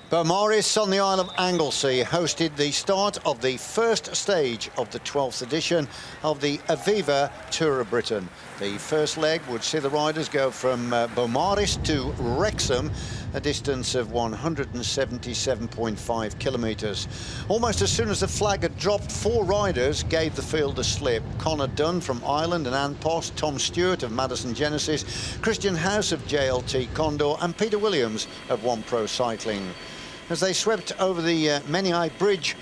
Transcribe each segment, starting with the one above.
Beaumaris on the Isle of Anglesey hosted the start of the first stage of the 12th edition of the Aviva Tour of Britain. The first leg would see the riders go from Beaumaris to Wrexham, a distance of 177.5 kilometres. Almost as soon as the flag had dropped, 4 riders gave the field a slip. Connor Dunn from Ireland and Ann Post, Tom Stewart of Madison Genesis, Christian House of JLT Condor and Peter Williams of One Pro Cycling. As they swept over the Menai Bridge,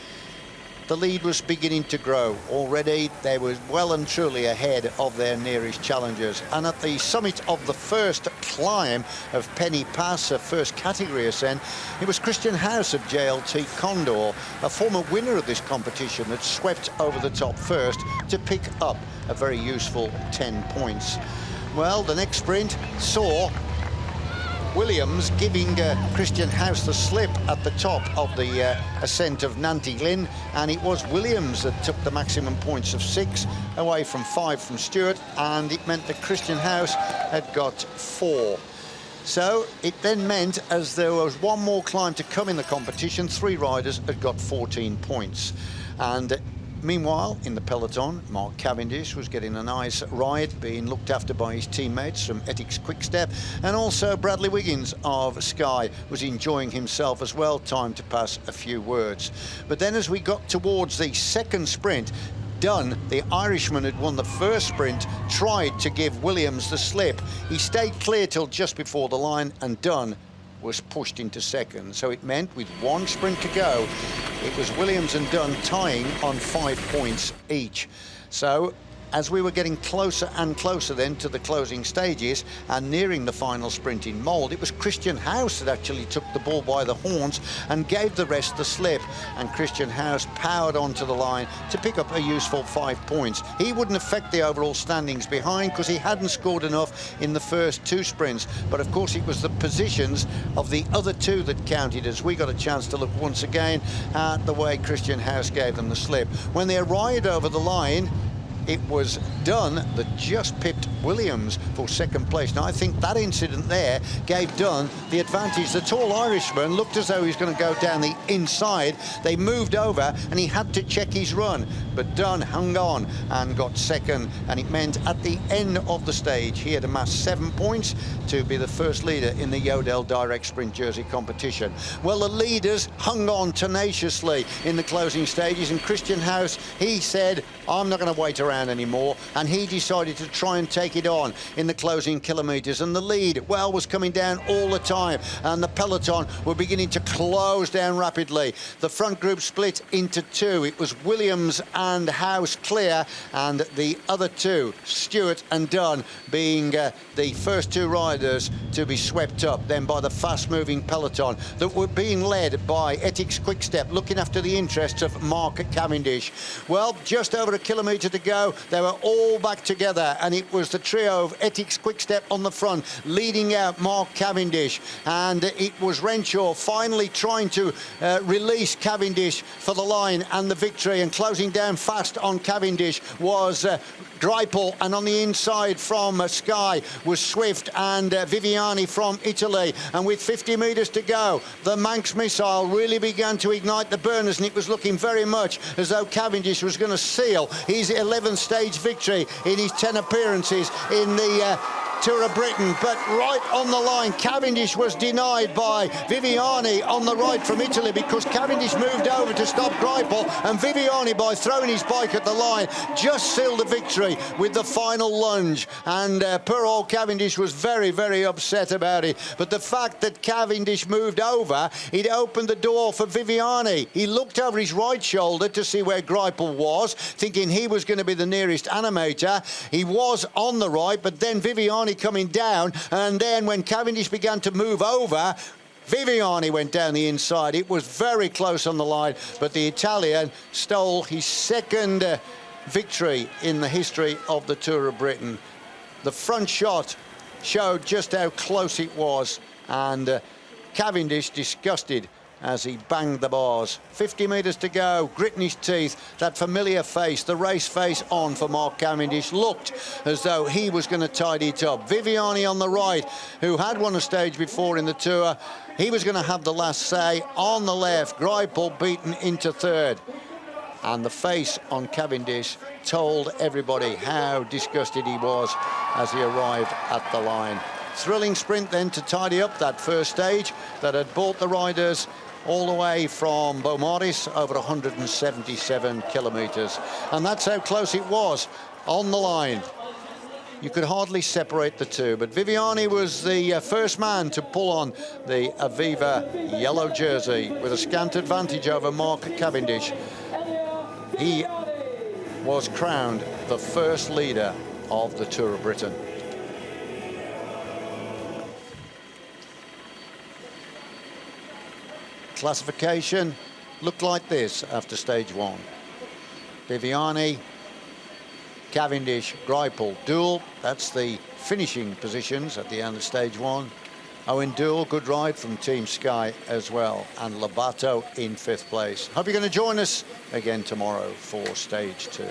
the lead was beginning to grow. Already they were well and truly ahead of their nearest challengers. And at the summit of the first climb of Penny Pass, a first category ascent, it was Christian House of JLT Condor, a former winner of this competition, that swept over the top first to pick up a very useful 10 points. Well, the next sprint saw Williams giving Christian House the slip at the top of the ascent of Nanty Glyn, and it was Williams that took the maximum points of 6 away from 5 from Stewart, and it meant that Christian House had got 4. So it then meant, as there was one more climb to come in the competition, 3 riders had got 14 points. And meanwhile, in the peloton, Mark Cavendish was getting a nice ride, being looked after by his teammates from Ethics Quickstep, and also Bradley Wiggins of Sky was enjoying himself as well. Time to pass a few words. But then as we got towards the second sprint, Dunn, the Irishman who'd won the first sprint, tried to give Williams the slip. He stayed clear till just before the line, and Dunn was pushed into second. So it meant with one sprint to go, it was Williams and Dunn tying on 5 points each. So as we were getting closer and closer then to the closing stages and nearing the final sprint in Mould, it was Christian House that actually took the bull by the horns and gave the rest the slip. And Christian House powered onto the line to pick up a useful 5 points. He wouldn't affect the overall standings behind because he hadn't scored enough in the first 2 sprints. But of course it was the positions of the other 2 that counted, as we got a chance to look once again at the way Christian House gave them the slip. When they arrived over the line, it was Dunn that just pipped Williams for second place. Now, I think that incident there gave Dunn the advantage. The tall Irishman looked as though he was going to go down the inside. They moved over and he had to check his run. But Dunn hung on and got second. And it meant at the end of the stage, he had amassed 7 points to be the first leader in the Yodel Direct Sprint Jersey competition. Well, the leaders hung on tenaciously in the closing stages. And Christian House, he said, I'm not going to wait around anymore, and he decided to try and take it on in the closing kilometres. And the lead, well, was coming down all the time, and the peloton were beginning to close down rapidly. The front group split into 2. It was Williams and House clear, and the other 2, Stewart and Dunn, being the first 2 riders to be swept up then by the fast-moving peloton that were being led by Ethics Quickstep, looking after the interests of Mark Cavendish. Well, just over a kilometre to go, they were all back together, and it was the trio of Ethics Quickstep on the front leading out Mark Cavendish, and it was Renshaw finally trying to release Cavendish for the line and the victory. And closing down fast on Cavendish was Greipel, and on the inside from Sky was Swift and Viviani from Italy. And with 50 metres to go, the Manx missile really began to ignite the burners, and it was looking very much as though Cavendish was going to seal his 11th stage victory in his 10 appearances in the Tour of Britain. But right on the line, Cavendish was denied by Viviani on the right from Italy, because Cavendish moved over to stop Greipel, and Viviani, by throwing his bike at the line, just sealed the victory with the final lunge. And poor old Cavendish was very, very upset about it. But the fact that Cavendish moved over, it opened the door for Viviani. He looked over his right shoulder to see where Greipel was, thinking he was going to be the nearest animator. He was on the right, but then Viviani coming down, and then when Cavendish began to move over, Viviani went down the inside. It was very close on the line, but the Italian stole his second victory in the history of the Tour of Britain. The front shot showed just how close it was, and Cavendish, disgusted as he banged the bars. 50 metres to go, gritting his teeth, that familiar face, the race face on for Mark Cavendish. Looked as though he was going to tidy it up. Viviani on the right, who had won a stage before in the Tour, he was going to have the last say. On the left, Greipel beaten into third. And the face on Cavendish told everybody how disgusted he was as he arrived at the line. Thrilling sprint then to tidy up that first stage that had brought the riders all the way from Beaumaris over 177 kilometres. And that's how close it was on the line. You could hardly separate the two, but Viviani was the first man to pull on the Aviva yellow jersey with a scant advantage over Mark Cavendish. He was crowned the first leader of the Tour of Britain. Classification looked like this after stage one. Viviani, Cavendish, Greipel, Duel. That's the finishing positions at the end of stage one. Owen Duel, good ride from Team Sky as well, and Lobato in 5th place. Hope you're going to join us again tomorrow for stage 2.